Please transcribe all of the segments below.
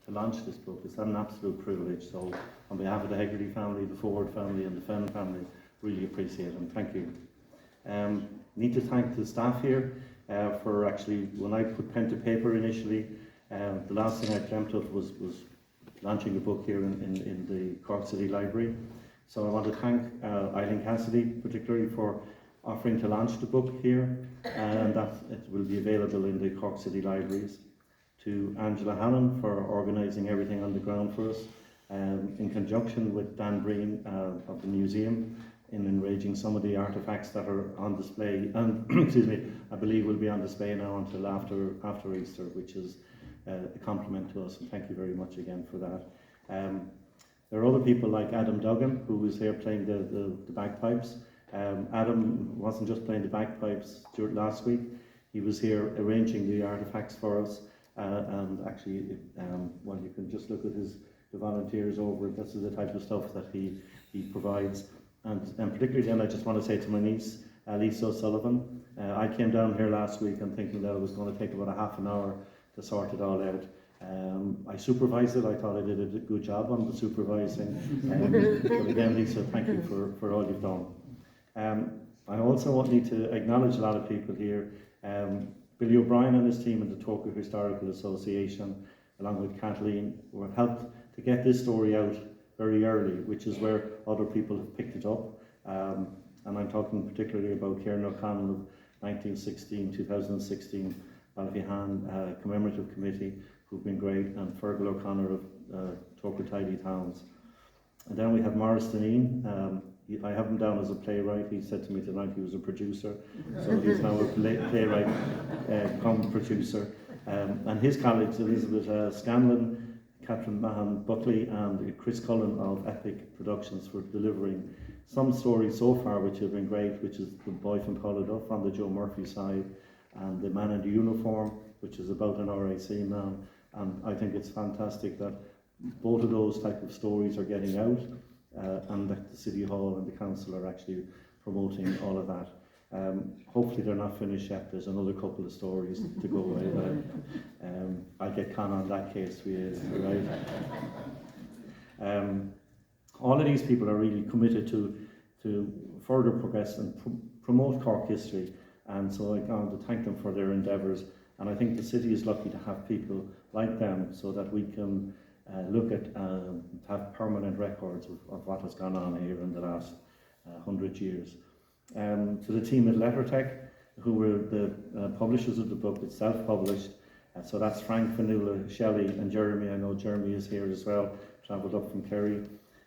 to launch this book. It's an absolute privilege. So on behalf of the Hegarty family, the Ford family and the Fenn family, really appreciate it and thank you. Need to thank the staff here for actually, when I put pen to paper initially, the last thing I dreamt of was launching a book here in the Cork City Library. So I want to thank Eileen Cassidy particularly for offering to launch the book here, and that it will be available in the Cork City Libraries. To Angela Hannon for organising everything on the ground for us, in conjunction with Dan Breen of the museum, in enraging some of the artefacts that are on display, and excuse me, I believe will be on display now until after Easter, which is a compliment to us, and thank you very much again for that. There are other people like Adam Duggan, who was here playing the bagpipes. Adam wasn't just playing the bagpipes last week, he was here arranging the artefacts for us, and actually, well, you can just look at the volunteers over it. This is the type of stuff that he provides. And particularly then, I just want to say to my niece, Lisa O'Sullivan, I came down here last week and thinking that it was going to take about a half an hour to sort it all out. I supervised it. I thought I did a good job on the supervising. But again, Lisa, thank you for all you've done. I also need to acknowledge a lot of people here. Billy O'Brien and his team in the Tolka Historical Association, along with Kathleen, were helped to get this story out very early, which is where other people have picked it up. And I'm talking particularly about Kieran O'Connell of 1916, 2016, Ballyhan Commemorative Committee, who've been great, and Fergal O'Connor of Tolka Tidy Towns. And then we have Maurice Deneen. I have him down as a playwright. He said to me tonight he was a producer, so he's now a playwright come producer. And his colleagues, Elizabeth Scanlon, Catherine Mahan Buckley and Chris Cullen of Epic Productions, for delivering some stories so far which have been great, which is The Boy from Polladuff on the Joe Murphy side, and The Man in the Uniform, which is about an RAC man. And I think it's fantastic that both of those type of stories are getting out, and that the City Hall and the Council are actually promoting all of that. Hopefully they're not finished yet. There's another couple of stories to go. I'll get Con on that case for you, right? All of these people are really committed to further progress and promote Cork history, and so I want to thank them for their endeavours. And I think the city is lucky to have people like them, so that we can look at have permanent records of what has gone on here in the last 100 years. To the team at Lettertech, who were the publishers of the book, it's self-published. So that's Frank, Fanula, Shelley and Jeremy. I know Jeremy is here as well, travelled up from Kerry.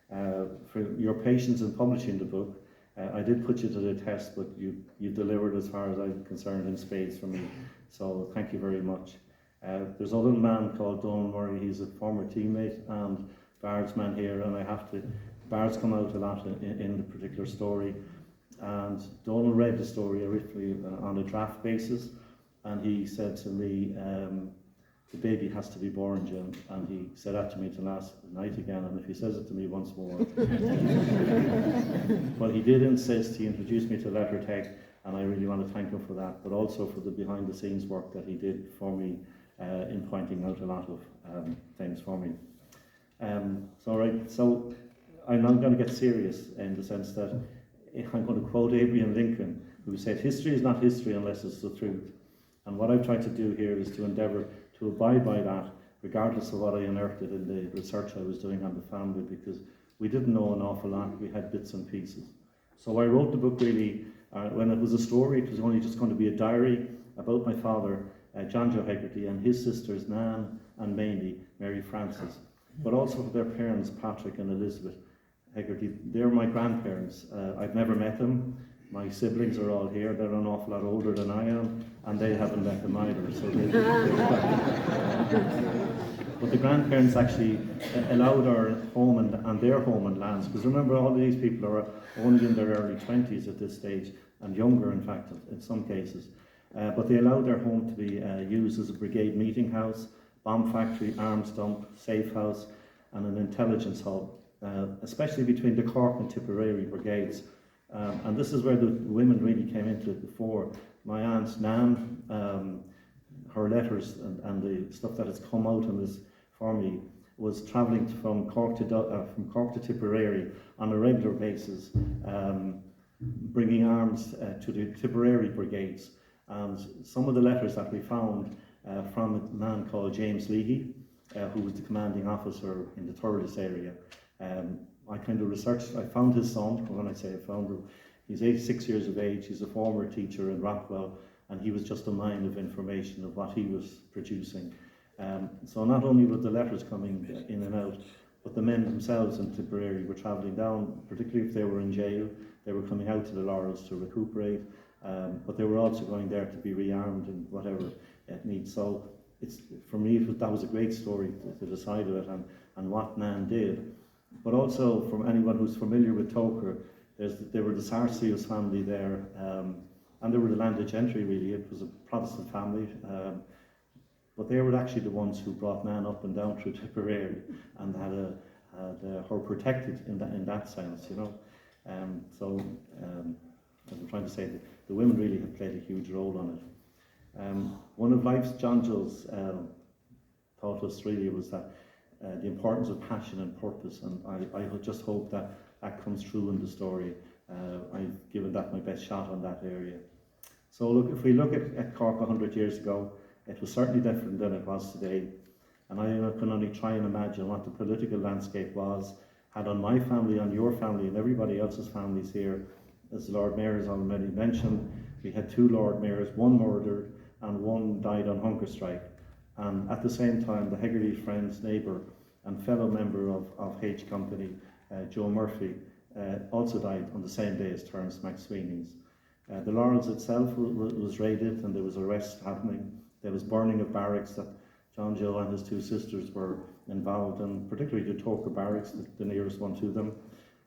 For your patience in publishing the book. I did put you to the test, but you delivered as far as I'm concerned in spades for me. So thank you very much. There's another man called Donald Murray. He's a former teammate and Bard's man here, and Bard's come out a lot in the particular story. And Donald read the story originally on a draft basis, and he said to me, the baby has to be born, Jim. And he said that to me last night again, and if he says it to me once more. But he did insist, he introduced me to Lettertech, and I really want to thank him for that, but also for the behind the scenes work that he did for me in pointing out a lot of things for me. So I'm not going to get serious in the sense that I'm going to quote Abraham Lincoln, who said, "History is not history unless it's the truth." And what I've tried to do here is to endeavour to abide by that, regardless of what I unearthed in the research I was doing on the family, because we didn't know an awful lot, we had bits and pieces. So I wrote the book really, when it was a story, it was only just going to be a diary about my father, John Joe Hegarty, and his sisters, Nan and Mamie, Mary Frances, but also their parents, Patrick and Elizabeth Hegarty. They're my grandparents. I've never met them. My siblings are all here. They're an awful lot older than I am, and they haven't met them either. So but the grandparents actually allowed our home and their home and lands, because remember, all of these people are only in their early 20s at this stage, and younger, in fact, in some cases. But they allowed their home to be used as a brigade meeting house, bomb factory, arms dump, safe house, and an intelligence hub, especially between the Cork and Tipperary brigades. And this is where the women really came into it before. My aunt Nan, her letters and the stuff that has come out in this for me was travelling from Cork to Tipperary on a regular basis, bringing arms to the Tipperary brigades. And some of the letters that we found from a man called James Leahy, who was the commanding officer in the Thurles area. I kind of researched, I found his son. When I say I found him, he's 86 years of age, he's a former teacher in Rockwell, and he was just a mine of information of what he was producing. So not only were the letters coming in and out, but the men themselves in Tipperary were travelling down, particularly if they were in jail. They were coming out to the Laurels to recuperate, but they were also going there to be rearmed and whatever it needs. So it's, for me, that was a great story, the side of it and what Nan did. But also, from anyone who's familiar with Toker, there were the Sarsius family there, and they were the landed gentry, really. It was a Protestant family, but they were actually the ones who brought Nan up and down through Tipperary and had her protected in that sense, you know. As I'm trying to say, the women really have played a huge role on it. One of life's John Joe's taught us really was that the importance of passion and purpose, and I just hope that comes through in the story. I've given that my best shot on that area. So look, if we look at Cork 100 years ago, it was certainly different than it was today. And I can only try and imagine what the political landscape was, had on my family, on your family, and everybody else's families here. As the Lord Mayor has already mentioned, we had 2 Lord Mayors, 1 murdered and 1 died on hunger strike. And at the same time, the Hegarty friends, neighbour and fellow member of H Company, Joe Murphy, also died on the same day as Terence McSweeney's. The Laurels itself was raided, and there was arrests happening. There was burning of barracks that John Joe and his 2 sisters were involved in, particularly the Toker barracks, the nearest one to them.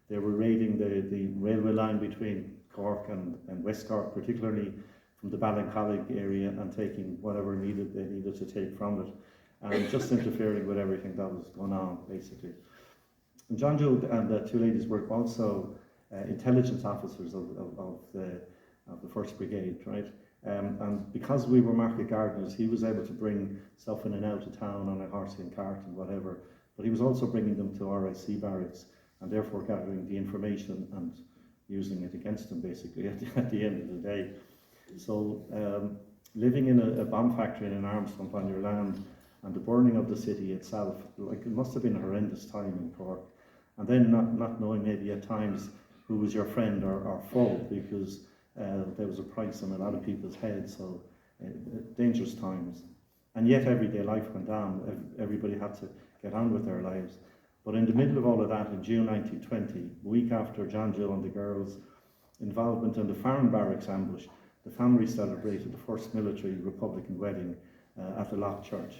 They were raiding the railway line between Cork and West Cork, particularly from the Ballincollig area, and taking whatever they needed to take from it, and just interfering with everything that was going on, basically. And John Joe and the 2 ladies were also intelligence officers of the 1st Brigade, right? And because we were market gardeners, he was able to bring stuff in and out of town on a horse and cart and whatever, but he was also bringing them to RIC barracks, and therefore gathering the information and using it against them, basically, at the end of the day. So living in a bomb factory and an arms dump on your land, and the burning of the city itself, like, it must have been a horrendous time in Cork. And then not knowing maybe at times who was your friend or foe, because there was a price on a lot of people's heads, so dangerous times. And yet everyday life went on. Everybody had to get on with their lives. But in the middle of all of that, in June 1920, a week after John Joe and the girls' involvement in the farm barracks ambush, the family celebrated the first military Republican wedding at the Loch Church.